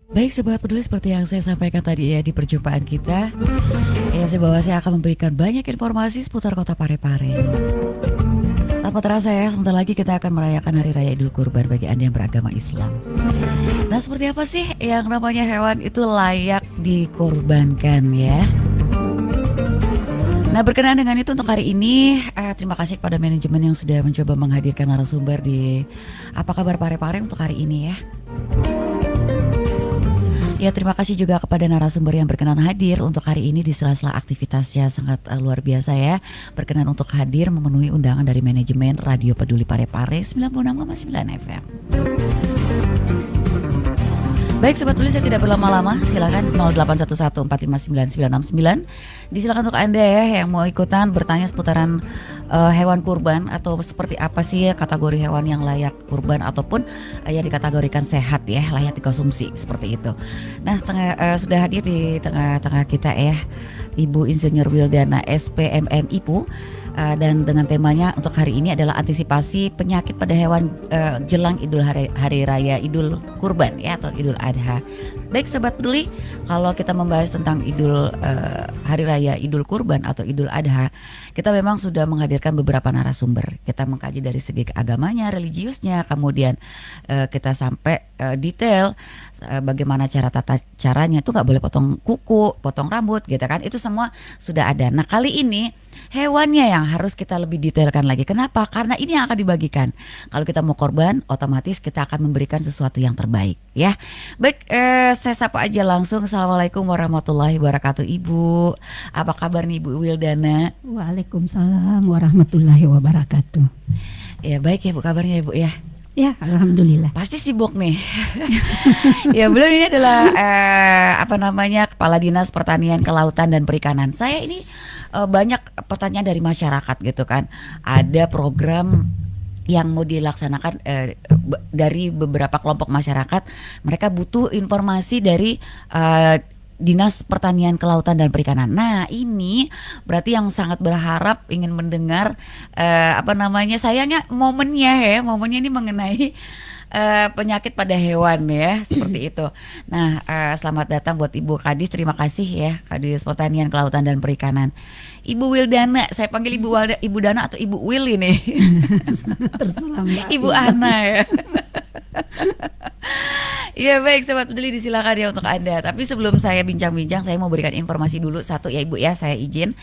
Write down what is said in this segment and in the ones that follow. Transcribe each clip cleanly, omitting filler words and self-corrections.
Baik Sobat Peduli, seperti yang saya sampaikan tadi ya di perjumpaan kita, saya akan memberikan banyak informasi seputar kota Parepare. Tanpa terasa ya, sebentar lagi kita akan merayakan Hari Raya Idul Kurban bagi Anda yang beragama Islam. Nah, seperti apa sih yang namanya hewan itu layak dikorbankan ya? Nah, berkenaan dengan itu untuk hari ini, terima kasih kepada manajemen yang sudah mencoba menghadirkan narasumber di Apa Kabar Parepare untuk hari ini ya. Ya, terima kasih juga kepada narasumber yang berkenan hadir untuk hari ini di sela-sela aktivitasnya sangat luar biasa ya. Berkenan untuk hadir memenuhi undangan dari manajemen Radio Peduli Parepare 96,9 FM. Baik Sobat Peduli, saya tidak berlama-lama, silakan 0811459969. Disilakan untuk Anda ya yang mau ikutan bertanya seputaran hewan kurban atau seperti apa sih kategori hewan yang layak kurban ataupun yang dikategorikan sehat ya, layak dikonsumsi seperti itu. Nah, sudah hadir di tengah-tengah kita ya Ibu Insinyur Wildana SPMM IPU. Dan dengan temanya untuk hari ini adalah antisipasi penyakit pada hewan jelang hari raya Idul Kurban ya atau Idul Adha. Baik Sobat Peduli, kalau kita membahas tentang hari raya Idul Kurban atau Idul Adha, kita memang sudah menghadirkan beberapa narasumber. Kita mengkaji dari segi agamanya, religiusnya, kemudian kita sampai detail bagaimana tata caranya, itu nggak boleh potong kuku, potong rambut gitu kan, itu semua sudah ada. Nah, kali ini hewannya yang harus kita lebih detailkan lagi. Kenapa? Karena ini yang akan dibagikan. Kalau kita mau korban, otomatis kita akan memberikan sesuatu yang terbaik ya. Baik, saya sapa aja langsung. Assalamualaikum warahmatullahi wabarakatuh Ibu. Apa kabar nih Ibu Wildana? Waalaikumsalam warahmatullahi wabarakatuh. Ya baik ya Bu, kabarnya Ibu ya. Ya, alhamdulillah. Pasti sibuk nih. Ya belum, ini adalah Kepala Dinas Pertanian, Kelautan dan Perikanan. Saya ini banyak pertanyaan dari masyarakat gitu kan. Ada program yang mau dilaksanakan dari beberapa kelompok masyarakat. Mereka butuh informasi dari Dinas Pertanian, Kelautan dan Perikanan. Nah, ini berarti yang sangat berharap ingin mendengar sayangnya momennya ini mengenai penyakit pada hewan ya, seperti itu. Nah, selamat datang buat Ibu Kadis, terima kasih ya Kadis Pertanian, Kelautan dan Perikanan. Ibu Wildana, saya panggil Ibu Dana atau Ibu Wil ini. Terserah Mbak. Ibu Ana ya. Ya baik Sobat Peduli, disilakan ya untuk Anda. Tapi sebelum saya bincang-bincang, saya mau berikan informasi dulu satu ya Ibu ya, saya izin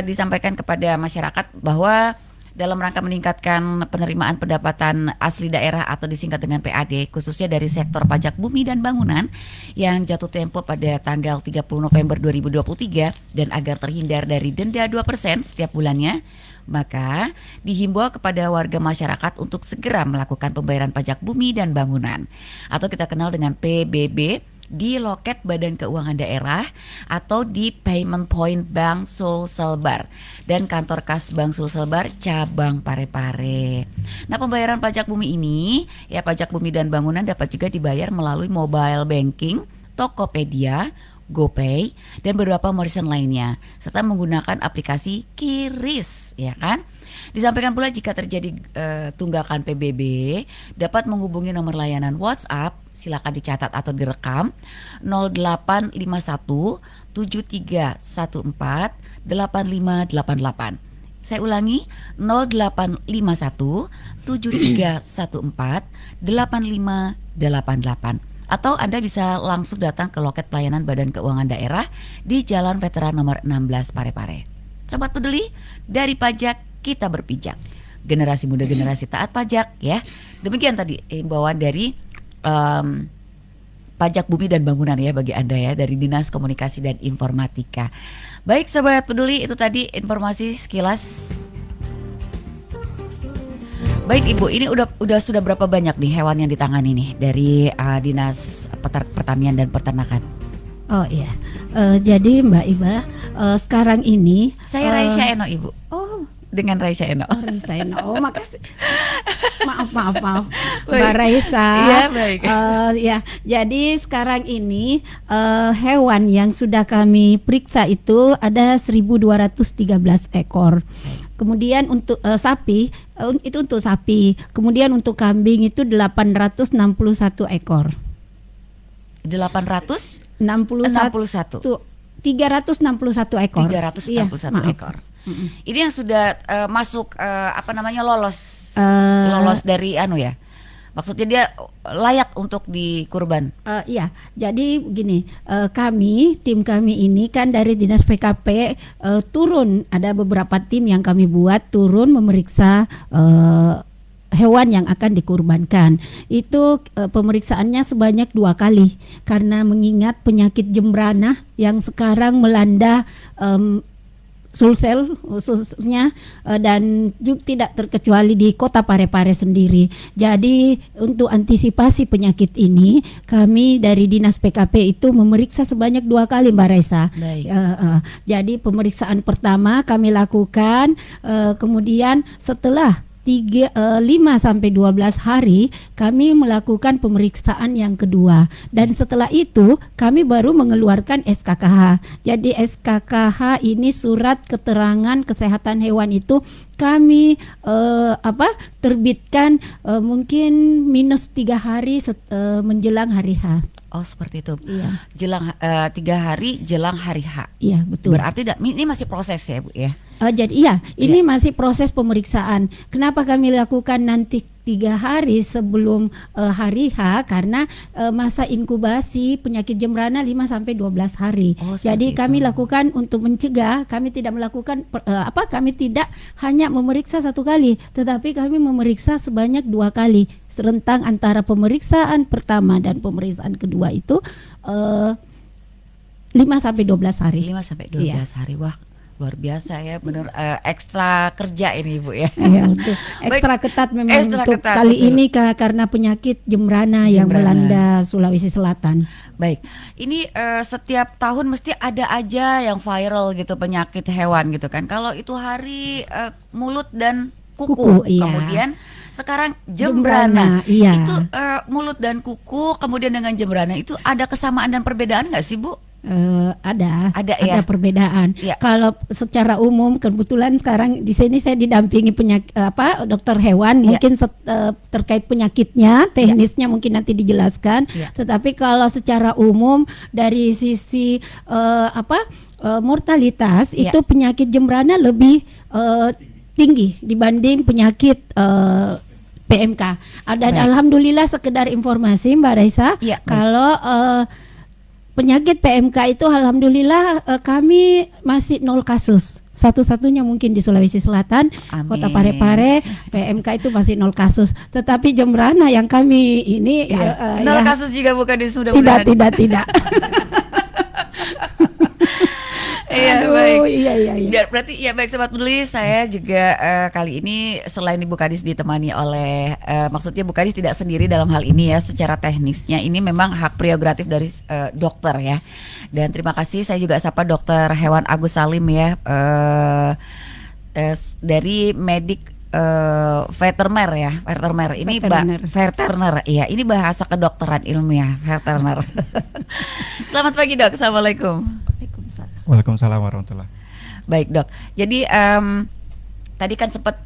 disampaikan kepada masyarakat bahwa dalam rangka meningkatkan penerimaan pendapatan asli daerah atau disingkat dengan PAD, khususnya dari sektor pajak bumi dan bangunan yang jatuh tempo pada tanggal 30 November 2023 dan agar terhindar dari denda 2% setiap bulannya, maka dihimbau kepada warga masyarakat untuk segera melakukan pembayaran pajak bumi dan bangunan atau kita kenal dengan PBB di loket Badan Keuangan Daerah atau di Payment Point Bank Sulselbar dan kantor kas Bank Sulselbar cabang Parepare. Nah, pembayaran pajak bumi ini ya, pajak bumi dan bangunan dapat juga dibayar melalui mobile banking, Tokopedia, GoPay dan beberapa merchant lainnya serta menggunakan aplikasi QRIS ya kan. Disampaikan pula jika terjadi tunggakan PBB dapat menghubungi nomor layanan WhatsApp, silakan dicatat atau direkam 0851 7314 8588. Saya ulangi 0851 7314 8588. Atau Anda bisa langsung datang ke loket pelayanan Badan Keuangan Daerah di Jalan Veteran nomor 16 Parepare. Sobat Peduli, dari pajak kita berpijak. Generasi muda, generasi taat pajak ya. Demikian tadi himbauan dari pajak bumi dan bangunan ya bagi Anda ya dari Dinas Komunikasi dan Informatika. Baik Sobat Peduli, itu tadi informasi sekilas. Baik Ibu, ini sudah berapa banyak nih hewan yang ditangani nih dari Dinas Pertanian dan Peternakan? Oh iya, jadi Mbak Iba, sekarang ini saya Raisya Eno Ibu. Oh, dengan Raisa Eno. Oh, Raisa Eno. Oh, makasih. Maaf. Mbak Raisa. Iya, baik. Ya, jadi sekarang ini hewan yang sudah kami periksa itu ada 1.213 ekor. Kemudian untuk sapi itu untuk sapi. Kemudian untuk kambing itu 861 ekor. 861 361 ekor. 361 Iya, maaf. ekor. Ini yang sudah masuk lolos Eh, lolos dari ya. Maksudnya dia layak untuk dikurban. Iya, jadi begini, tim kami ini kan dari Dinas PKP turun, ada beberapa tim yang kami buat turun memeriksa hewan yang akan dikurbankan. Itu pemeriksaannya sebanyak 2 kali karena mengingat penyakit jembrana yang sekarang melanda Sulsel khususnya dan juga tidak terkecuali di Kota Parepare sendiri. Jadi untuk antisipasi penyakit ini kami dari Dinas PKP itu memeriksa sebanyak 2 kali, Mbak Reza. Jadi pemeriksaan pertama kami lakukan, kemudian setelah 5 sampai 12 hari kami melakukan pemeriksaan yang kedua, dan setelah itu kami baru mengeluarkan SKKH. Jadi SKKH ini surat keterangan kesehatan hewan itu kami terbitkan mungkin -3 hari menjelang hari H. Oh, seperti itu. Iya. Jelang 3 hari jelang hari H. Iya, betul. Berarti ini masih proses ya, Bu ya. Jadi ini masih proses pemeriksaan. Kenapa kami lakukan nanti 3 hari sebelum hari H? Karena masa inkubasi penyakit jembrana 5 sampai 12 hari. Jadi kami lakukan untuk mencegah. Kami tidak melakukan kami tidak hanya memeriksa 1 kali, tetapi kami memeriksa sebanyak 2 kali serentang antara pemeriksaan pertama dan pemeriksaan kedua itu 5 sampai 12 hari. 5 sampai 12 hari. Wah, luar biasa ya, benar ekstra kerja ini, Bu ya. Iya, betul. Ekstra ketat memang Ekstra untuk ketat, kali betul. ini karena penyakit jembrana yang melanda Sulawesi Selatan. Baik, ini setiap tahun mesti ada aja yang viral gitu penyakit hewan gitu kan. Kalau itu hari mulut dan kuku, iya. Kemudian sekarang jembrana. Iya. Itu mulut dan kuku, kemudian dengan jembrana itu ada kesamaan dan perbedaan nggak sih, Bu? Ada ya? perbedaan. Ya. Kalau secara umum, kebetulan sekarang di sini saya didampingi dokter hewan, Ya. mungkin terkait penyakitnya, teknisnya mungkin nanti dijelaskan. Ya. Tetapi kalau secara umum dari sisi mortalitas, Ya. itu penyakit jembrana lebih tinggi dibanding penyakit PMK. Dan Baik. alhamdulillah, sekedar informasi Mbak Raisa, Ya, baik. kalau penyakit PMK itu alhamdulillah kami masih 0 kasus. Satu-satunya mungkin di Sulawesi Selatan. Amin. Kota Parepare PMK itu masih 0 kasus. Tetapi jembrana yang kami ini 0 kasus juga bukan di sudah tidak. Iya, Aduh, baik. Iya. Berarti ya baik Sobat Peduli, saya juga kali ini selain Ibu Kadis ditemani oleh maksudnya Bu Kadis tidak sendiri dalam hal ini ya, secara teknisnya ini memang hak prerogatif dari dokter ya. Dan terima kasih, saya juga sapa Dokter Hewan Agus Salim ya, dari Medik veteriner ya, veteriner. Ini veteriner, iya. Ini bahasa kedokteran ilmiah, veteriner. Selamat pagi, Dok. Assalamualaikum. Waalaikumsalam warahmatullahi. Baik, Dok. Jadi tadi kan sempat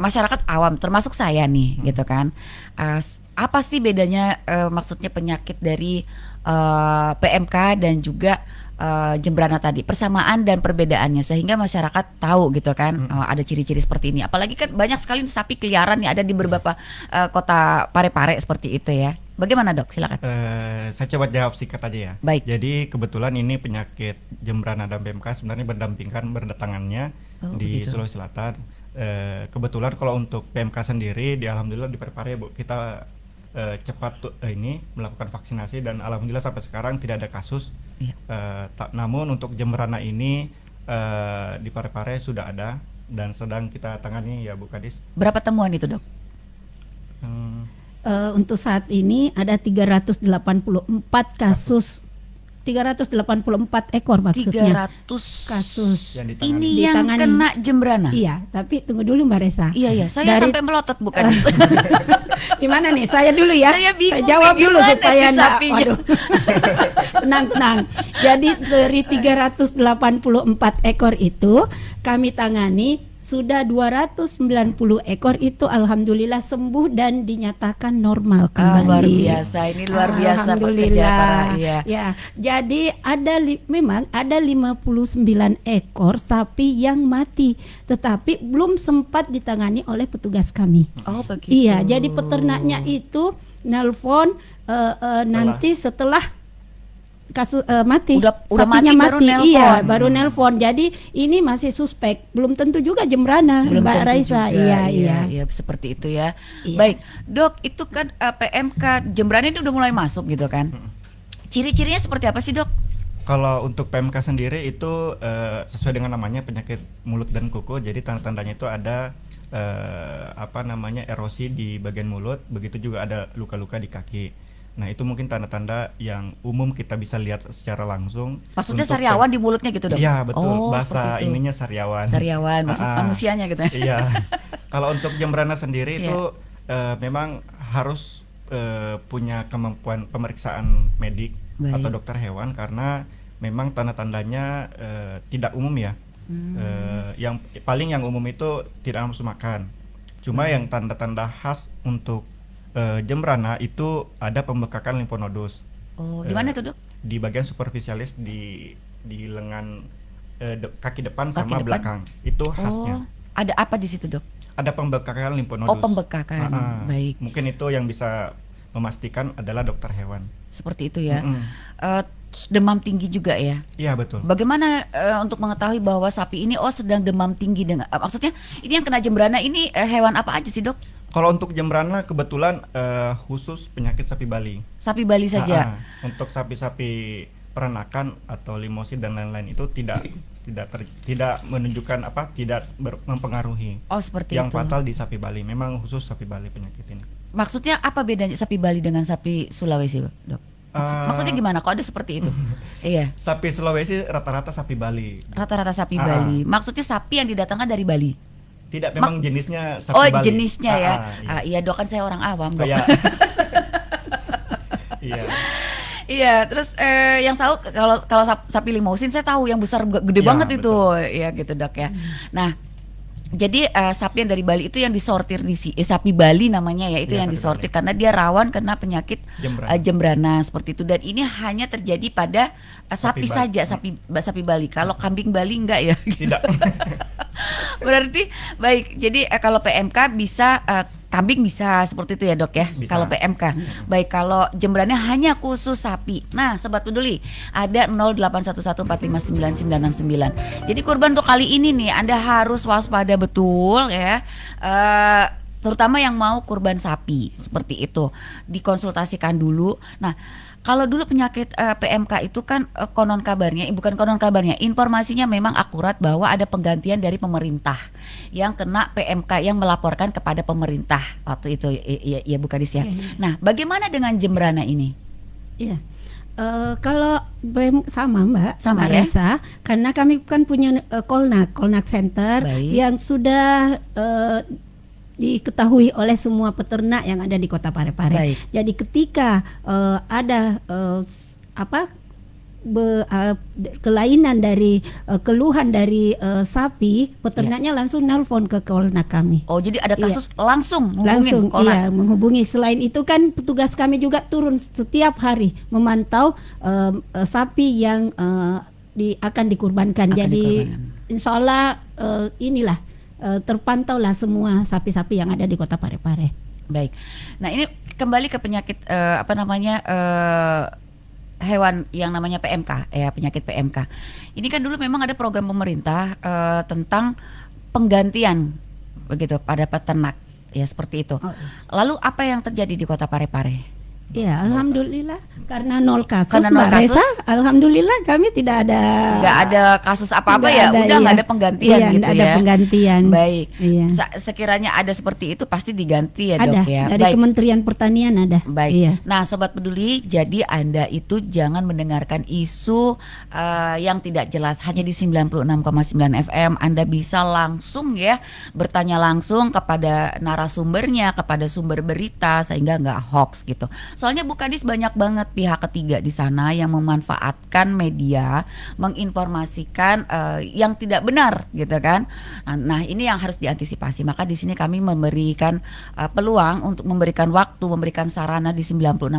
masyarakat awam termasuk saya nih gitu kan. Apa sih bedanya maksudnya penyakit dari PMK dan juga jembrana tadi, persamaan dan perbedaannya sehingga masyarakat tahu gitu kan, ada ciri-ciri seperti ini. Apalagi kan banyak sekali sapi keliaran nih ada di beberapa kota Parepare seperti itu ya. Bagaimana, Dok? Silakan. Saya coba jawab singkat aja ya. Baik. Jadi kebetulan ini penyakit jembrana dan PMK sebenarnya berdatangannya di begitu. Sulawesi Selatan. Kebetulan kalau untuk PMK sendiri, alhamdulillah di Parepare, Bu, kita cepat melakukan vaksinasi dan alhamdulillah sampai sekarang tidak ada kasus. Iya. Namun untuk jembrana ini di Parepare sudah ada dan sedang kita tangani ya, Bu Kadis. Berapa temuan itu, Dok? Untuk saat ini ada 384 kasus, 384 ekor maksudnya. 300 kasus. Yang ditangani. Ini yang Ditangani. kena jembrana. Iya, tapi tunggu dulu Mbak Resa. Iya, saya Dari- sampai melotot bukan. Gimana nih? Saya dulu ya. Saya bingung jawab nih, dulu gimana supaya nih enggak. sapinya? Waduh. Tenang. Jadi dari 384 ekor itu kami tangani sudah 290 ekor itu alhamdulillah sembuh dan dinyatakan normal kembali. Luar biasa, ini luar biasa pekerja Alhamdulillah. para, ya. Ya, jadi memang ada 59 ekor sapi yang mati, tetapi belum sempat ditangani oleh petugas kami. Oh begitu. Iya, jadi peternaknya itu nelpon nanti setelah kasus mati, Udah sapinya mati baru nelpon. Iya, baru nelpon. Jadi ini masih suspek, belum tentu juga Jembrana, Belum Mbak tentu Raisa. juga, Iya. seperti itu ya. Iya. Baik, Dok, itu kan PMK Jembrana ini udah mulai masuk gitu kan. Ciri-cirinya seperti apa sih, Dok? Kalau untuk PMK sendiri itu sesuai dengan namanya penyakit mulut dan kuku. Jadi tanda-tandanya itu ada erosi di bagian mulut, begitu juga ada luka-luka di kaki. Nah, itu mungkin tanda-tanda yang umum kita bisa lihat secara langsung. Maksudnya Untuk sariawan di mulutnya gitu, Dok? Iya, betul. Oh, Bahasa seperti itu. ininya sariawan. Sariawan, maksud Ah, manusianya gitu. Iya. Kalau untuk Jembrana sendiri Iya. itu memang harus punya kemampuan pemeriksaan medik Baik. atau dokter hewan, karena memang tanda-tandanya tidak umum ya. Yang paling yang umum itu tidak nafsu makan. Cuma yang tanda-tanda khas untuk Jembrana itu ada pembekakan limfonodus Oh, di mana tuh, Dok? di bagian superficialis di lengan kaki depan Kaki sama depan? belakang. Itu khasnya. Oh, ada apa di situ, Dok? Ada pembekakan limfonodus. Oh, pembekakan. Baik. Mungkin itu yang bisa memastikan adalah dokter hewan. Seperti itu ya. Mm-mm. Demam tinggi juga ya. Iya, betul. Bagaimana untuk mengetahui bahwa sapi ini sedang demam tinggi dengan maksudnya ini yang kena Jembrana ini hewan apa aja sih, Dok? Kalau untuk Jembrana kebetulan khusus penyakit sapi Bali. Sapi Bali saja. Untuk sapi-sapi peranakan atau limosid dan lain-lain itu tidak menunjukkan tidak mempengaruhi. Oh, seperti Yang itu. fatal di sapi Bali, memang khusus sapi Bali penyakit ini. Maksudnya apa bedanya sapi Bali dengan sapi Sulawesi, Dok? Maksudnya gimana? Kok ada seperti itu? Iya. Sapi Sulawesi rata-rata sapi Bali. Rata-rata sapi Bali. Maksudnya sapi yang didatangkan dari Bali. Tidak, memang jenisnya sapi Oh, Bali. jenisnya ya. Iya. Iya, Dok, kan saya orang awam, Dok. Kayak Iya. Iya, terus yang tahu kalau sapi limousin saya tahu yang besar gede Ya, banget itu. betul. Ya gitu, Dok ya. Nah, jadi sapi yang dari Bali itu yang disortir sapi Bali namanya ya, itu Iya, yang sapi disortir Bali. karena dia rawan kena penyakit Jembrana. Jembrana seperti itu, dan ini hanya terjadi pada sapi Sapi Bali. saja, sapi Bali. Kalau kambing Bali enggak ya. Tidak. Berarti baik. Jadi kalau PMK bisa kambing bisa seperti itu ya, Dok ya. Bisa. Kalau PMK. Baik, kalau Jembrana hanya khusus sapi. Nah, Sobat Peduli, ada 0811459969. Jadi kurban untuk kali ini nih Anda harus waspada betul ya. Terutama yang mau kurban sapi seperti itu, dikonsultasikan dulu. Nah, kalau dulu penyakit PMK itu kan konon kabarnya, bukan konon kabarnya, informasinya memang akurat bahwa ada penggantian dari pemerintah yang kena PMK yang melaporkan kepada pemerintah waktu itu, ya Bu Kadis ya. Nah, bagaimana dengan Jembrana ini? Iya. Kalau sama Mbak, Sama Mbak ya? Reza, karena kami kan punya Kolnak Center Baik. yang sudah diketahui oleh semua peternak yang ada di Kota Parepare. Baik. Jadi ketika ada kelainan dari keluhan dari sapi, peternaknya langsung nelpon ke Kolnak kami. Oh, jadi ada kasus langsung Langsung menghubungin Kolnak. iya menghubungi. Selain itu kan petugas kami juga turun setiap hari memantau sapi yang akan dikurbankan. Akan Jadi dikurbankan. insya Allah inilah terpantau lah semua sapi-sapi yang ada di Kota Parepare. Baik. Nah, ini kembali ke penyakit hewan yang namanya PMK ya, penyakit PMK. Ini kan dulu memang ada program pemerintah tentang penggantian begitu pada peternak ya, seperti itu. Lalu apa yang terjadi di Kota Parepare? Ya, alhamdulillah karena 0 kasus Karena 0 Mbak kasus? Reza, alhamdulillah kami tidak ada Nggak ada kasus apa-apa nggak ya, ada, udah nggak iya. ada penggantian Iya, gitu nggak ada ya. penggantian. Baik. Iya. Sekiranya ada seperti itu pasti diganti ya, Ada Dok ya. dari Baik. Kementerian Pertanian ada. Baik. Iya. Nah, Sobat Peduli, jadi Anda itu jangan mendengarkan isu yang tidak jelas hanya di 96,9 FM. Anda bisa langsung ya bertanya langsung kepada narasumbernya, kepada sumber berita, sehingga nggak hoax gitu. Soalnya Bu Kadis banyak banget pihak ketiga di sana yang memanfaatkan media, menginformasikan yang tidak benar gitu kan. Nah, ini yang harus diantisipasi. Maka di sini kami memberikan peluang untuk memberikan waktu, memberikan sarana di 96,9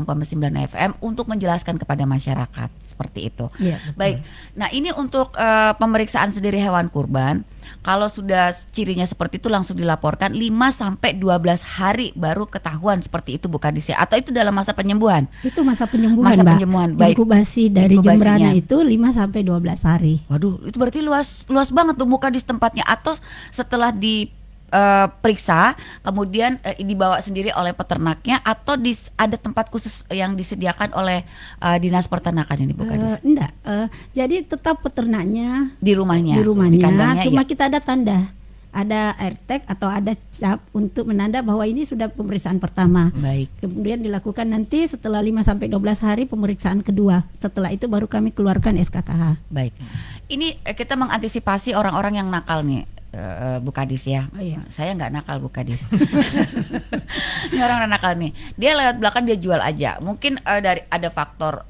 FM untuk menjelaskan kepada masyarakat seperti itu. Iya, betul. Baik. Nah, ini untuk pemeriksaan sendiri hewan kurban. Kalau sudah cirinya seperti itu langsung dilaporkan 5 sampai 12 hari baru ketahuan seperti itu Bu Kadis ya. Atau itu dalam masa penyembuhan? Itu masa penyembuhan, Masa Mbak. penyembuhan, baik. Inkubasi dari Inkubasinya. Jembrana itu 5 sampai 12 hari. Waduh, itu berarti luas banget tuh Bu Kadis tempatnya. Atau setelah diperiksa kemudian dibawa sendiri oleh peternaknya, atau ada tempat khusus yang disediakan oleh Dinas Peternakan ini Bu Kadis? Enggak, jadi tetap peternaknya Di rumahnya? di rumahnya, kandangnya, cuma ya? kita ada tanda, ada AirTag atau ada cap untuk menanda bahwa ini sudah pemeriksaan pertama. Baik. Kemudian dilakukan nanti setelah 5 sampai 12 hari pemeriksaan kedua. Setelah itu baru kami keluarkan SKKH. Baik. Ini kita mengantisipasi orang-orang yang nakal nih, Bu Kadis ya. Oh, iya. Saya nggak nakal Bu Kadis. Ini orang nakal nih. Dia lewat belakang dia jual aja. Mungkin dari ada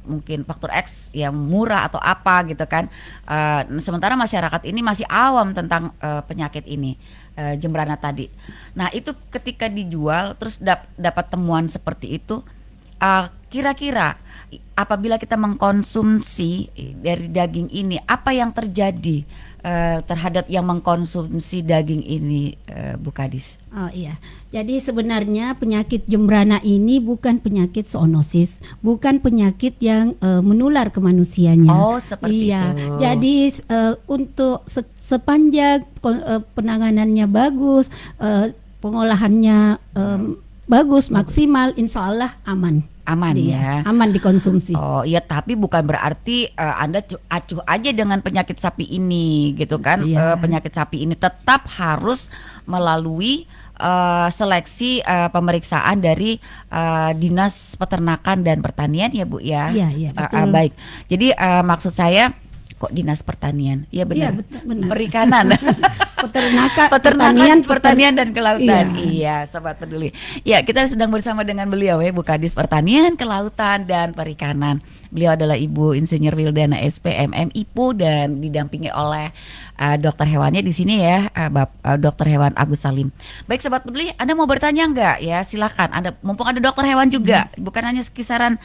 mungkin faktor X yang murah atau apa gitu kan. Sementara masyarakat ini masih awam tentang penyakit ini. Jembrana tadi. Nah, itu ketika dijual terus dapat temuan seperti itu, kira-kira apabila kita mengkonsumsi dari daging ini, apa yang terjadi terhadap yang mengkonsumsi daging ini, Bu Kadis? Oh iya, jadi sebenarnya penyakit Jembrana ini bukan penyakit zoonosis, bukan penyakit yang menular ke manusianya. Oh, seperti iya. itu. Jadi untuk sepanjang penanganannya bagus, pengolahannya bagus, maksimal, insya Allah aman. Aman Iya, ya. aman dikonsumsi. Oh iya, tapi bukan berarti Anda acuh aja dengan penyakit sapi ini gitu kan. Iya. Penyakit sapi ini tetap harus melalui seleksi pemeriksaan dari Dinas Peternakan dan Pertanian ya Bu ya. Iya, iya, betul. Baik. Jadi maksud saya kok Dinas Pertanian? Iya benar. Iya, benar. Perikanan. Peternakan, Pertanian dan Kelautan. Iya. Iya, Sobat Peduli. Ya, kita sedang bersama dengan beliau ya, Bu Kadis Pertanian, Kelautan dan Perikanan. Beliau adalah Ibu Insinyur Wildana SPMM IPU dan didampingi oleh dokter hewannya di sini ya, Dokter Hewan Agus Salim. Baik Sobat Peduli, Anda mau bertanya enggak? Ya, silakan. Anda mumpung ada dokter hewan juga, bukan hanya kisaran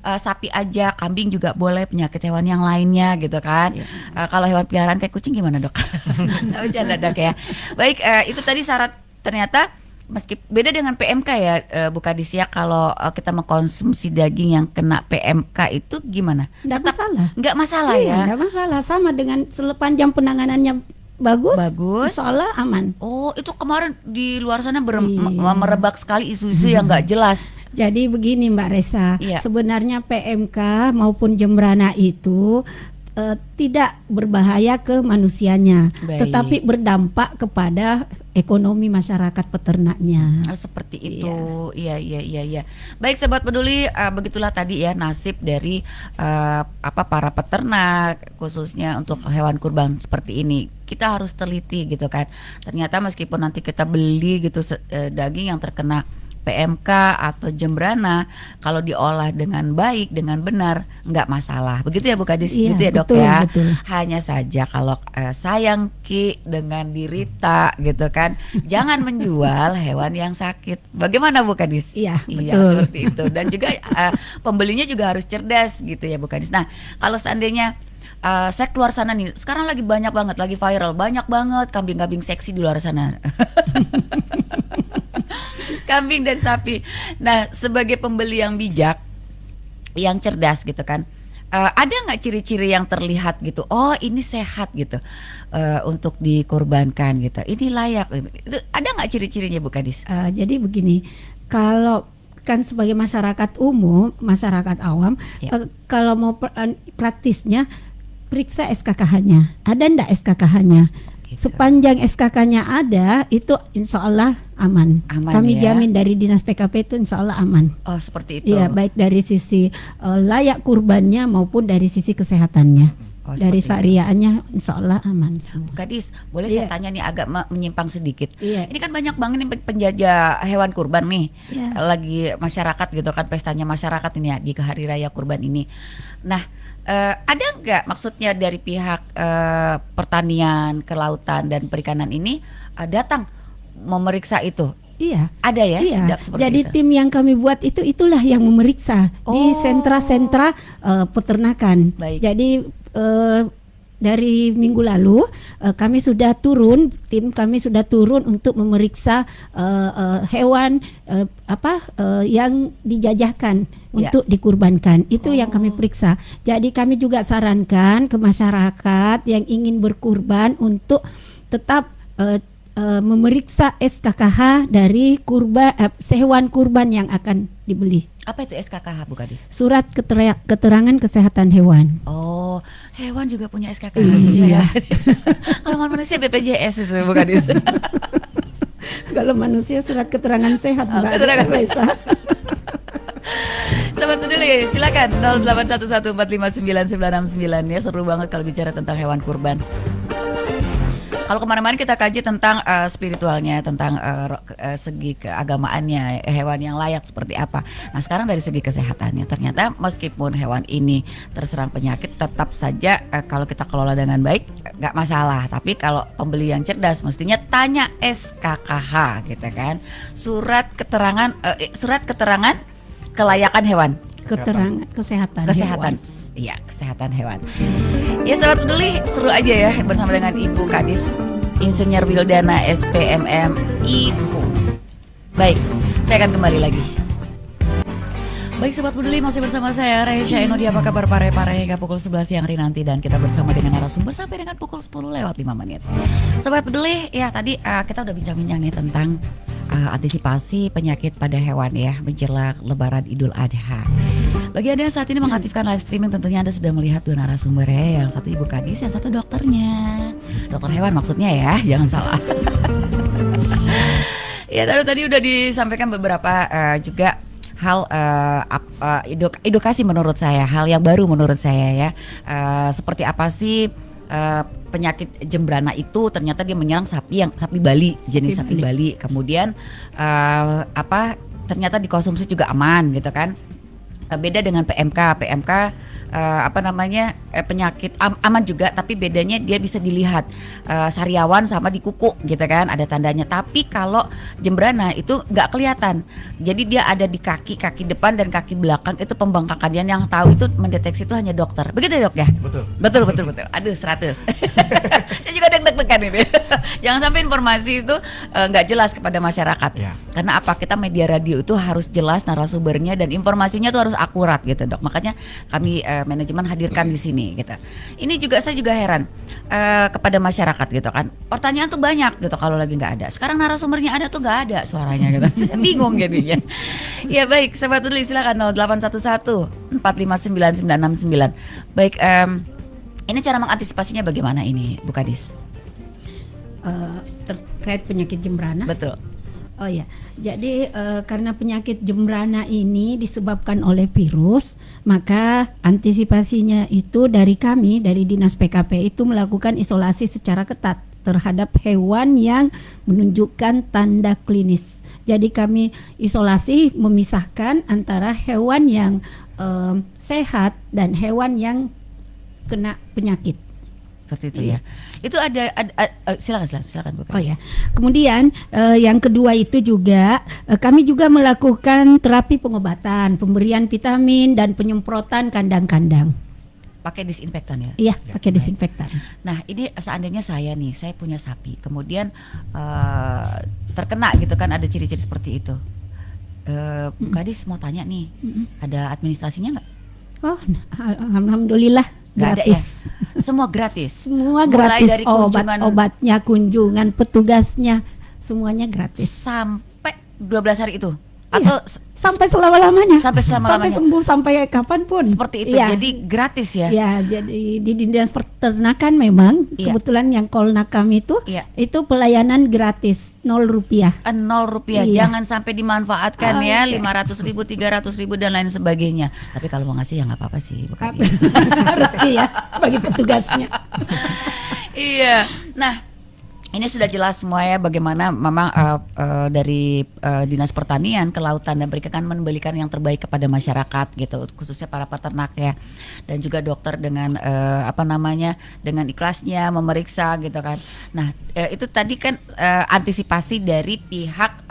sapi aja, kambing juga boleh, penyakit hewan yang lainnya gitu kan. Kalau hewan peliharaan kayak kucing gimana Dok? Bercanda Dok ya. Baik, itu tadi syarat ternyata meski beda dengan PMK ya Bu Kadis ya, kalau kita mengkonsumsi daging yang kena PMK itu gimana? Nggak masalah. Nggak masalah Iya, ya? nggak masalah, sama dengan sepanjang penanganannya bagus, insya Allah aman. Oh, itu kemarin di luar sana Iya. merebak sekali isu-isu yang nggak jelas. Jadi begini Mbak Resa, Iya. sebenarnya PMK maupun Jembrana itu tidak berbahaya ke manusianya, Baik. tetapi berdampak kepada ekonomi masyarakat peternaknya. Seperti itu. Iya. Baik Sobat Peduli, begitulah tadi ya nasib dari para peternak khususnya untuk hewan kurban seperti ini. Kita harus teliti gitu kan. Ternyata meskipun nanti kita beli gitu daging yang terkena PMK atau Jembrana, kalau diolah dengan baik, dengan benar, nggak masalah. Begitu ya Bu Kadis? Iya, gitu ya Dok betul, ya. betul. Hanya saja kalau sayang Ki dengan dirita gitu kan, jangan menjual hewan yang sakit. Bagaimana Bu Kadis? Iya, Iya, betul. seperti itu. Dan juga pembelinya juga harus cerdas gitu ya Bu Kadis. Nah, kalau seandainya saya keluar sana nih, sekarang lagi banyak banget, lagi viral, banyak banget kambing-kambing seksi di luar sana. Kambing dan sapi. Nah, sebagai pembeli yang bijak, yang cerdas gitu kan, ada nggak ciri-ciri yang terlihat gitu? Oh, ini sehat gitu untuk dikorbankan gitu. Ini layak. Itu ada nggak ciri-cirinya Bu Kadis? Jadi begini, kalau kan sebagai masyarakat umum, masyarakat awam, Ya. kalau mau praktisnya periksa SKKH-nya. Ada ndak SKKH-nya? Gitu. Sepanjang SKK-nya ada, itu insya Allah aman. Aman Kami ya. jamin dari Dinas PKP itu insya Allah aman. Oh, seperti itu. Iya, baik dari sisi layak kurbannya maupun dari sisi kesehatannya. Oh, Dari seperti itu. syariahnya insya Allah aman semua. Gadis, boleh Iya. saya tanya nih agak menyimpang sedikit. Iya. Ini kan banyak banget nih penjajah hewan kurban nih. Iya. Lagi masyarakat gitu kan, pestanya masyarakat ini ya di hari raya kurban ini. Nah, ada nggak maksudnya dari pihak pertanian, kelautan dan perikanan ini datang memeriksa itu? Iya. Ada ya Iya, sidak seperti jadi itu? tim yang kami buat itulah yang memeriksa di Oh. sentra-sentra peternakan. Baik. Jadi dari minggu lalu tim kami sudah turun untuk memeriksa hewan yang dijajahkan Ya. untuk dikurbankan. Itu yang kami Oh. periksa. Jadi kami juga sarankan ke masyarakat yang ingin berkurban untuk tetap memeriksa SKKH dari hewan kurban yang akan dibeli. Apa itu SKKH, Bu Kadis? Surat keterangan kesehatan hewan. Oh, hewan juga punya SKKH. Iya. Ya. Kalau manusia BPJS itu, Bu Kadis. Kalau manusia surat keterangan sehat, Mbak. keterangan Raisa. Sobat Peduli, silakan 0811459969 ya, seru banget kalau bicara tentang hewan kurban. Kalau kemarin-kemarin kita kaji tentang spiritualnya, tentang segi keagamaannya, hewan yang layak seperti apa. Nah sekarang dari segi kesehatannya, ternyata meskipun hewan ini terserang penyakit, tetap saja kalau kita kelola dengan baik nggak masalah. Tapi kalau pembeli yang cerdas, mestinya tanya SKKH, gitu kan, surat keterangan kelayakan hewan. Keterangan kesehatan. Kesehatan, iya, kesehatan hewan. Ya Sobat Peduli, seru aja ya bersama dengan Ibu Kadis Insinyur Wildana SPMM IPU. Baik, saya akan kembali lagi. Baik Sobat Peduli, masih bersama saya Reisha Enodi. Apa kabar pare-pare hingga pukul 11 siang hari nanti, dan kita bersama dengan narasumber sampai dengan pukul 10 lewat 5 menit. Sobat Peduli, ya tadi kita udah bincang-bincang nih tentang antisipasi penyakit pada hewan ya menjelang Lebaran Idul Adha. Bagi Anda yang saat ini mengaktifkan live streaming, tentunya Anda sudah melihat dua narasumber ya, yang satu Ibu Kadis, yang satu dokternya, dokter hewan maksudnya ya, jangan salah. Ya tadi udah disampaikan beberapa juga hal edukasi menurut saya, hal yang baru menurut saya ya. Seperti apa sih penyakit jembrana itu? Ternyata dia menyerang sapi Bali, jenis sapi Bali. Kemudian ternyata dikonsumsi juga aman gitu kan. Beda dengan PMK penyakit aman juga, tapi bedanya dia bisa dilihat sariawan sama di kuku gitu kan, ada tandanya. Tapi kalau jembrana itu nggak kelihatan, jadi dia ada di kaki depan dan kaki belakang, itu pembengkakan. Yang tahu itu mendeteksi itu hanya dokter, begitu ya dok ya? Betul. Aduh 100. Saya juga deg-degan ini. Jangan sampai informasi itu nggak jelas kepada masyarakat ya. Karena apa, kita media radio itu harus jelas narasumbernya dan informasinya itu harus akurat gitu dok. Makanya kami manajemen hadirkan di sini gitu. Ini juga saya juga heran kepada masyarakat gitu kan. Pertanyaan tuh banyak gitu kalau lagi nggak ada. Sekarang narasumbernya ada tuh nggak ada suaranya gitu. Saya bingung jadinya. Ya baik, Sobat Peduli silakan 0811 4599969. Baik, ini cara mengantisipasinya bagaimana ini, Bu Kadis? Terkait penyakit jembrana. Betul. Oh ya, jadi karena penyakit jembrana ini disebabkan oleh virus, maka antisipasinya itu dari kami, dari Dinas PKP itu melakukan isolasi secara ketat terhadap hewan yang menunjukkan tanda klinis. Jadi kami isolasi, memisahkan antara hewan yang sehat dan hewan yang kena penyakit. Seperti itu ya. Itu ada silakan Bu. Oh ya. Kemudian yang kedua itu juga kami juga melakukan terapi pengobatan, pemberian vitamin dan penyemprotan kandang-kandang. Pakai disinfektan ya? Iya, pakai disinfektan. Nah, ini seandainya saya punya sapi, kemudian terkena gitu kan, ada ciri-ciri seperti itu. Bu Kadis mau tanya nih, ada administrasinya nggak? Oh, alhamdulillah. Gak gratis. ada ya? Semua gratis. Semua Mulai gratis. dari kunjungan, obatnya, kunjungan petugasnya, semuanya gratis. Sampai 12 hari itu. Atau sampai selama-lamanya. Sampai selama-lamanya. Sampai sembuh, sampai kapanpun. Seperti itu. Iya. Jadi gratis ya. Ya, jadi di dinas peternakan memang kebetulan yang Kolnak kami itu pelayanan gratis, 0 rupiah. 0 rupiah. Iya. Jangan sampai dimanfaatkan ya, 500.000, 300.000 dan lain sebagainya. Tapi kalau mau ngasih ya nggak apa-apa sih, bukan gitu. Harus ya bagi petugasnya. Iya. Nah, ini sudah jelas semua ya bagaimana memang dari Dinas Pertanian, Kelautan dan Perikanan memberikan yang terbaik kepada masyarakat gitu, khususnya para peternak ya, dan juga dokter dengan dengan ikhlasnya memeriksa gitu kan. Nah itu tadi kan antisipasi dari pihak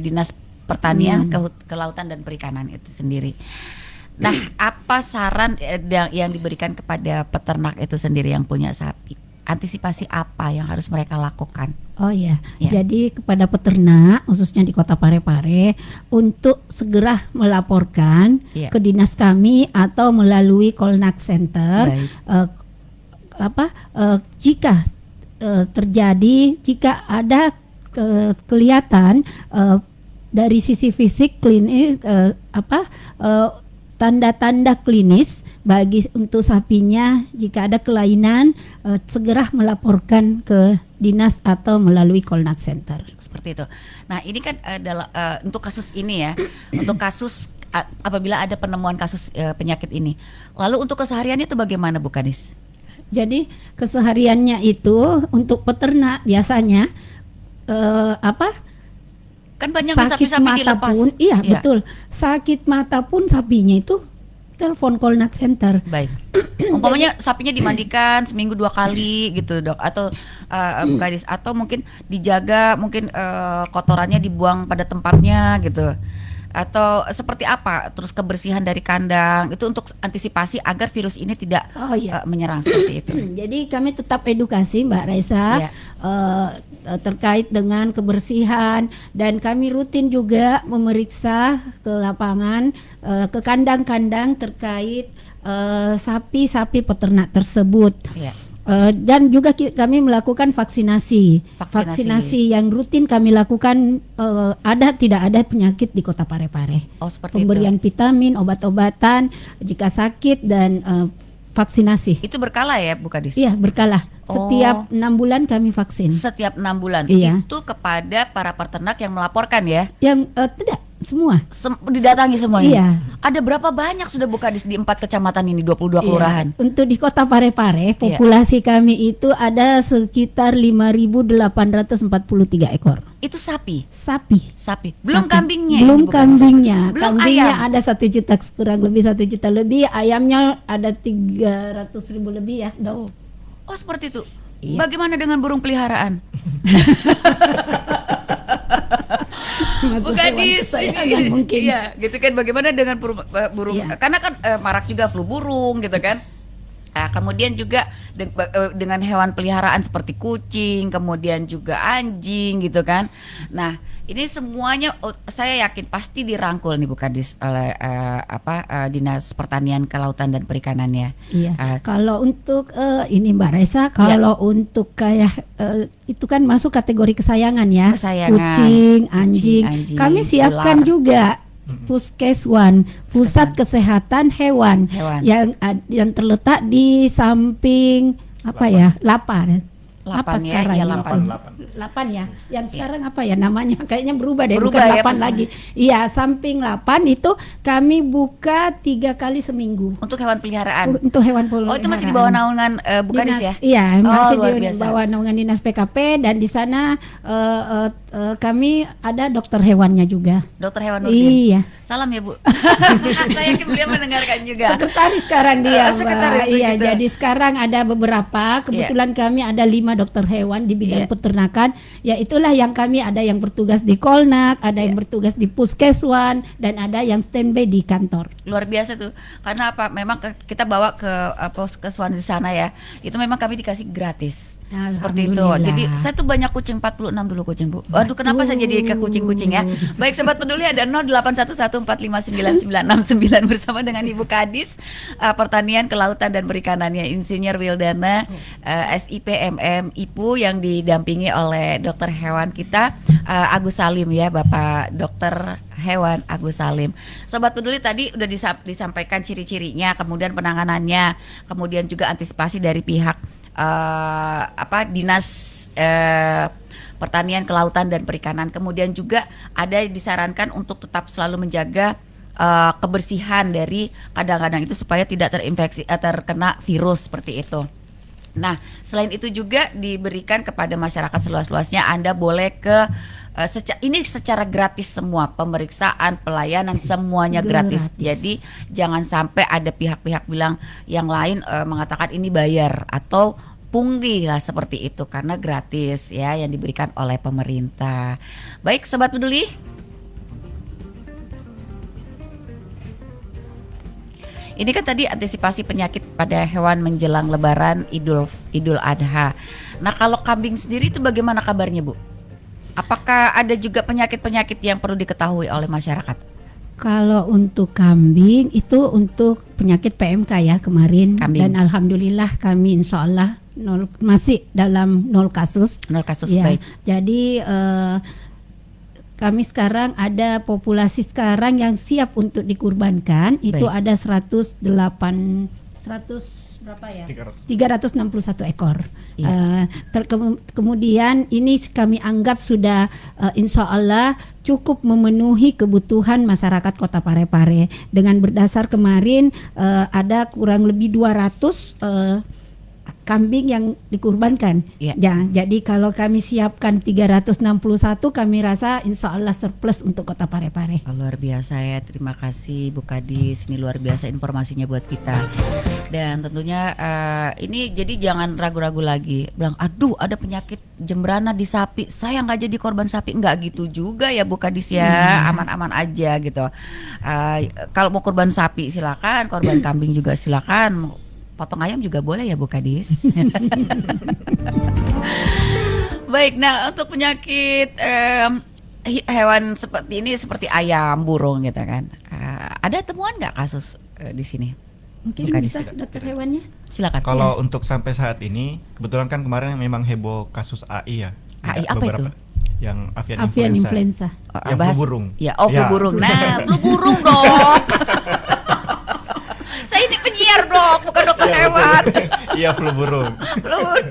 Dinas Pertanian, Kelautan dan Perikanan itu sendiri. Nah, apa saran yang diberikan kepada peternak itu sendiri yang punya sapi? Antisipasi apa yang harus mereka lakukan? Oh ya, jadi kepada peternak khususnya di Kota Parepare untuk segera melaporkan ke dinas kami atau melalui Kolnak Center jika jika ada kelihatan dari sisi fisik klinis tanda-tanda klinis untuk sapinya, jika ada kelainan segera melaporkan ke dinas atau melalui Kolnak Center. Seperti itu. Nah ini kan untuk kasus ini ya, untuk kasus apabila ada penemuan kasus penyakit ini. Lalu untuk kesehariannya itu bagaimana Bu Kadis? Jadi kesehariannya itu untuk peternak biasanya kan banyak sakit sapi-sapi mata dilepas. pun, betul. Sakit mata pun sapinya itu telepon Kolnak Center. Baik. Umpamanya sapinya dimandikan seminggu 2 kali gitu dok, atau Bu Kadis, atau mungkin dijaga, mungkin kotorannya dibuang pada tempatnya gitu, atau seperti apa? Terus kebersihan dari kandang itu untuk antisipasi agar virus ini tidak menyerang seperti itu. Jadi kami tetap edukasi Mbak Raisa terkait dengan kebersihan, dan kami rutin juga memeriksa ke lapangan, ke kandang-kandang terkait sapi-sapi peternak tersebut. Dan juga kami melakukan vaksinasi yang rutin kami lakukan, tidak ada penyakit di Kota Parepare. Seperti pemberian itu. Vitamin, obat-obatan jika sakit, dan vaksinasi. Itu berkala ya Bu Kadis? Iya, berkala. Setiap 6 bulan kami vaksin. Setiap 6 bulan. Iya. Itu kepada para peternak yang melaporkan ya? Yang tidak semua. Didatangi semuanya. Iya. Ada berapa banyak sudah Bu Kadis di 4 kecamatan ini, 22 kelurahan? Untuk di Kota Parepare populasi kami itu ada sekitar 5.843 ekor. Itu sapi. Belum Belum kambingnya. Belum kambingnya. Belum Kambingnya ayam. ada 1 juta, kurang lebih 1 juta lebih. Ayamnya ada 300.000 lebih ya. Oh seperti itu. Iya. Bagaimana dengan burung peliharaan? Bu Kadis, mungkin. Iya, gitu kan. Bagaimana dengan burung? Karena kan marak juga flu burung, gitu kan. Kemudian juga dengan hewan peliharaan seperti kucing, kemudian juga anjing, gitu kan. Nah, ini semuanya saya yakin pasti dirangkul nih Bu Kadis oleh Dinas Pertanian, Kelautan dan Perikanan ya. Iya. Kalau untuk ini Mbak Raisa, kalau untuk kayak itu kan masuk kategori kesayangan ya. Kucing, anjing. Kami siapkan ular juga Puskeswan, Pusat Kesehatan Hewan. Yang terletak di samping Lapan ya, sekarang? iya, 8 ya. Yang sekarang apa ya namanya? Kayaknya berubah deh, Berubah bukan ya, 8 lagi. Iya, samping 8 itu kami buka 3 kali seminggu. untuk hewan peliharaan. Untuk hewan peliharaan. Oh, itu masih di bawah naungan Bu Kadis ya? Iya, masih luar di biasa. bawah naungan Dinas PKP, dan di sana kami ada dokter hewannya juga. Dokter hewan Nurdin. Iya. Salam ya Bu. Saya yakin beliau mendengarkan juga. Sekretaris sekarang dia, Mbak. Sekretaris Iya, gitu. jadi sekarang ada beberapa. Kebetulan kami ada 5 dokter hewan di bidang peternakan. Ya itulah yang kami ada yang bertugas di Kolnak, ada yang bertugas di Puskeswan, dan ada yang standby di kantor. Luar biasa tuh. Karena apa? Memang kita bawa ke Puskeswan di sana ya. Itu memang kami dikasih gratis. Seperti itu. Alhamdulillah. Jadi saya tuh banyak kucing, 46 dulu kucing Bu. Waduh, kenapa saya jadi ke kucing-kucing ya? Baik Sobat Peduli, ada 0811459969 bersama dengan Ibu Kadis Pertanian, Kelautan dan Perikanannya, Insinyur Wildana SIPMM IPU, yang didampingi oleh dokter hewan kita Agus Salim ya, Bapak Dokter Hewan Agus Salim. Sobat Peduli tadi udah disampaikan ciri-cirinya, kemudian penanganannya, kemudian juga antisipasi dari pihak Dinas Pertanian, Kelautan dan Perikanan. Kemudian juga ada disarankan untuk tetap selalu menjaga kebersihan dari kadang-kadang itu supaya tidak terinfeksi terkena virus seperti itu. Nah, selain itu juga diberikan kepada masyarakat seluas-luasnya, Anda boleh ke ini secara gratis semua, pemeriksaan, pelayanan semuanya gratis. Jadi jangan sampai ada pihak-pihak bilang yang lain mengatakan ini bayar atau pungli lah seperti itu, karena gratis ya yang diberikan oleh pemerintah. Baik, Sobat Peduli. Ini kan tadi antisipasi penyakit pada hewan menjelang Lebaran Idul Adha. Nah, kalau kambing sendiri itu bagaimana kabarnya, Bu? Apakah ada juga penyakit-penyakit yang perlu diketahui oleh masyarakat? Kalau untuk kambing itu untuk penyakit PMK ya kemarin, dan alhamdulillah kami insya Allah masih dalam 0 kasus. 0 kasus ya. Baik. Jadi kami sekarang ada populasi sekarang yang siap untuk dikurbankan itu ada 361 ekor. Iya. Kemudian ini kami anggap sudah insya Allah cukup memenuhi kebutuhan masyarakat Kota Parepare. Dengan berdasar kemarin ada kurang lebih 200 kambing yang dikurbankan. Ya. Jadi kalau kami siapkan 361, kami rasa insya Allah surplus untuk Kota Parepare. Luar biasa ya, terima kasih Bu Kadis. Ini luar biasa informasinya buat kita. Dan tentunya ini jadi jangan ragu-ragu lagi. Bilang, aduh ada penyakit jembrana di sapi, saya nggak jadi korban sapi. Nggak gitu juga ya Bu Kadis ya, aman-aman aja gitu. Kalau mau korban sapi silakan, korban kambing juga silakan. Potong ayam juga boleh ya Bu Kadis. Baik, nah untuk penyakit hewan seperti ini, seperti ayam, burung gitu kan, ada temuan nggak kasus di sini? Mungkin Bu Kadis, bisa dokter hewannya. silakan. Kalau untuk sampai saat ini, kebetulan kan kemarin memang heboh kasus AI ya. AI Ada apa beberapa itu? Yang avian Influenza. Yang flu burung. Ya, flu Ya. burung. Nah, flu burung dong. Saya ini penyiar dok, bukan dokter hewan. Iya, flu burung. Flu burung.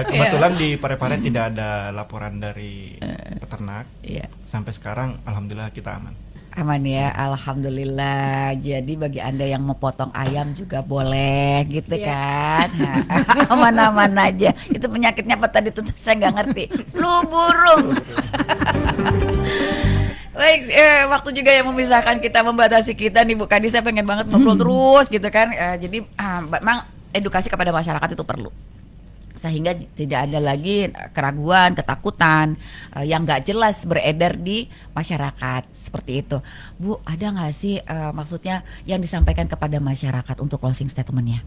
Kebetulan di Parepare tidak ada laporan dari peternak. Iya. Sampai sekarang alhamdulillah kita aman. Aman ya, alhamdulillah. Jadi bagi Anda yang mau potong ayam juga boleh gitu kan. Nah, aman-aman aja. Itu penyakitnya apa tadi tuh saya nggak ngerti. Flu burung. Baik, waktu juga yang memisahkan kita, membatasi kita nih Bu Kadis. Saya pengen banget ngobrol terus gitu kan. Jadi memang edukasi kepada masyarakat itu perlu, sehingga tidak ada lagi keraguan, ketakutan yang nggak jelas beredar di masyarakat seperti itu. Bu, ada nggak sih maksudnya yang disampaikan kepada masyarakat untuk closing statementnya?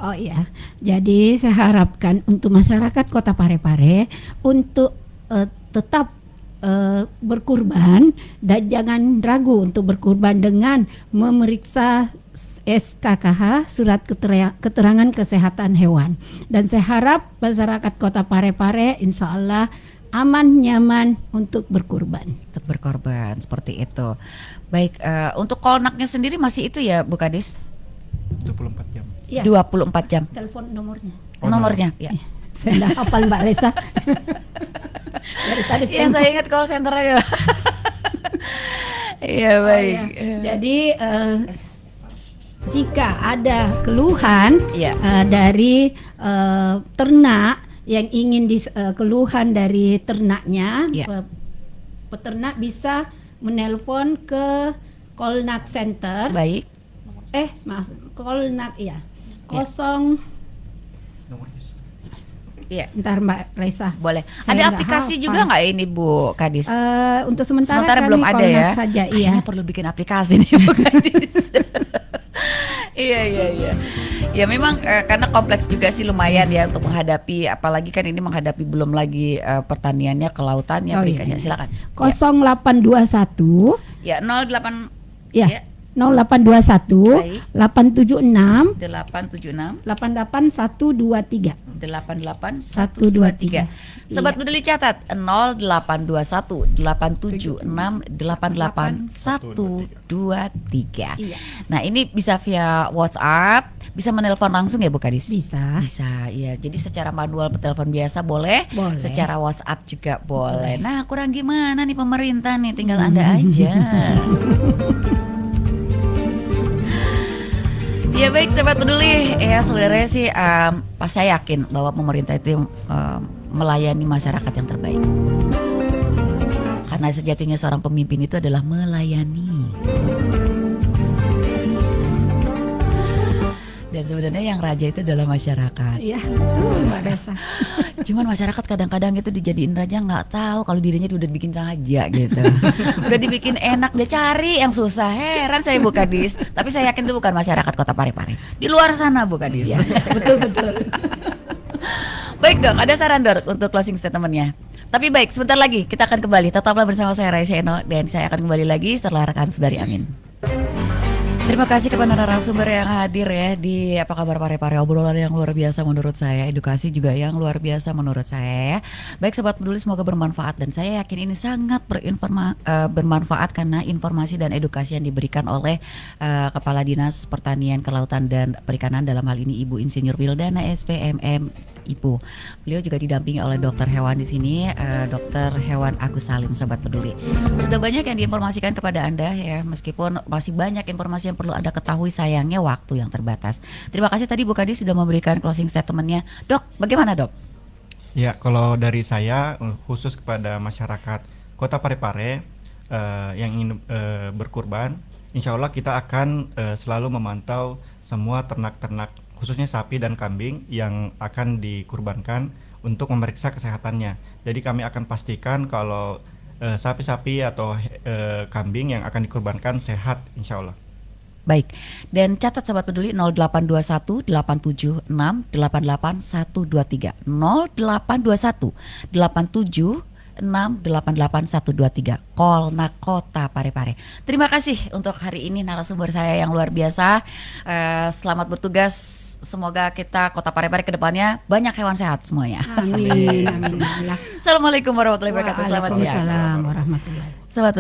Oh iya, jadi saya harapkan untuk masyarakat Kota Parepare untuk tetap berkurban dan jangan ragu untuk berkurban dengan memeriksa SKKH, surat keterangan kesehatan hewan. Dan saya harap masyarakat Kota Parepare insya Allah aman, nyaman untuk berkurban. Untuk berkorban seperti itu. Baik, untuk kolnaknya sendiri masih itu ya Bu Kadis? 24 jam. Ya. 24 jam. Telepon nomornya. Nomornya ya. Saya udah hafal Mbak Resa. Dari tadi Yang saya ingat call center aja. Iya baik. Oh, ya. Jadi jika ada keluhan dari ternak yang ingin keluhan dari ternaknya, peternak bisa menelpon ke Kolnak Center. Baik. Maaf, Kolnak ya. Iya. Ntar Mbak Resa. Boleh. Saya Ada aplikasi juga nggak ini Bu Kadis? Untuk sementara kami belum ada ya. Saja, Kayaknya perlu bikin aplikasi nih Bu Kadis. Iya. Ya memang karena kompleks juga sih lumayan ya untuk menghadapi, apalagi kan ini menghadapi belum lagi pertaniannya, kelautannya, perikanya. Silakan. 0821 Ya 08 ya. 0821 Baik. 876 876 88123. 88123. Sobat Iya. Peduli catat 0821 876 88123. Iya. Nah, ini bisa via WhatsApp, bisa menelpon langsung ya Bu Kadis? Bisa. Bisa, ya. Jadi secara manual telepon biasa boleh, Boleh. secara WhatsApp juga boleh. Nah, kurang gimana nih pemerintah nih, tinggal Anda aja. Ya baik Sobat Peduli, ya sebenarnya sih pas saya yakin bahwa pemerintah itu melayani masyarakat yang terbaik. Karena sejatinya seorang pemimpin itu adalah melayani. Dan sebenarnya yang raja itu adalah masyarakat. Iya, betul Mbak Desa. Cuman masyarakat kadang-kadang itu dijadiin raja nggak tahu kalau dirinya udah dibikin raja gitu. Udah dibikin enak, dia cari yang susah. Heran saya Bu Kadis. Tapi saya yakin itu bukan masyarakat Kota Parepare. Di luar sana Bu Kadis. Iya, betul. Baik dok, ada saran dok untuk closing statementnya. Tapi baik, sebentar lagi kita akan kembali. Tetaplah bersama saya Raisa Eno dan saya akan kembali lagi setelah rekan Sudari Amin. Terima kasih kepada narasumber yang hadir ya di Apa Kabar Parepare, obrolan yang luar biasa menurut saya, edukasi juga yang luar biasa menurut saya ya. Baik Sobat Peduli, semoga bermanfaat dan saya yakin ini sangat bermanfaat karena informasi dan edukasi yang diberikan oleh Kepala Dinas Pertanian, Kelautan dan Perikanan, dalam hal ini Ibu Insinyur Wildana SPMM Ibu. Beliau juga didampingi oleh dokter hewan di sini, Dokter Hewan Agus Salim. Sobat Peduli, sudah banyak yang diinformasikan kepada Anda ya, meskipun masih banyak informasi yang perlu Anda ketahui, sayangnya waktu yang terbatas. Terima kasih tadi Bu Kadis sudah memberikan closing statementnya. Dok, bagaimana dok? Ya, kalau dari saya khusus kepada masyarakat Kota Parepare yang ingin berkurban, insya Allah kita akan selalu memantau semua ternak-ternak, khususnya sapi dan kambing yang akan dikurbankan untuk memeriksa kesehatannya. Jadi kami akan pastikan kalau sapi-sapi atau kambing yang akan dikurbankan sehat, insya Allah. Baik, dan catat Sobat Peduli 0821 876 88123 0821 876 88123 Kolnak Kota Parepare. Terima kasih untuk hari ini narasumber saya yang luar biasa. Selamat bertugas. Semoga kita Kota Parepare ke depannya banyak hewan sehat semuanya. Amin. Assalamualaikum warahmatullahi wabarakatuh. Selamat siang. Waalaikumsalam warahmatullahi. Selamat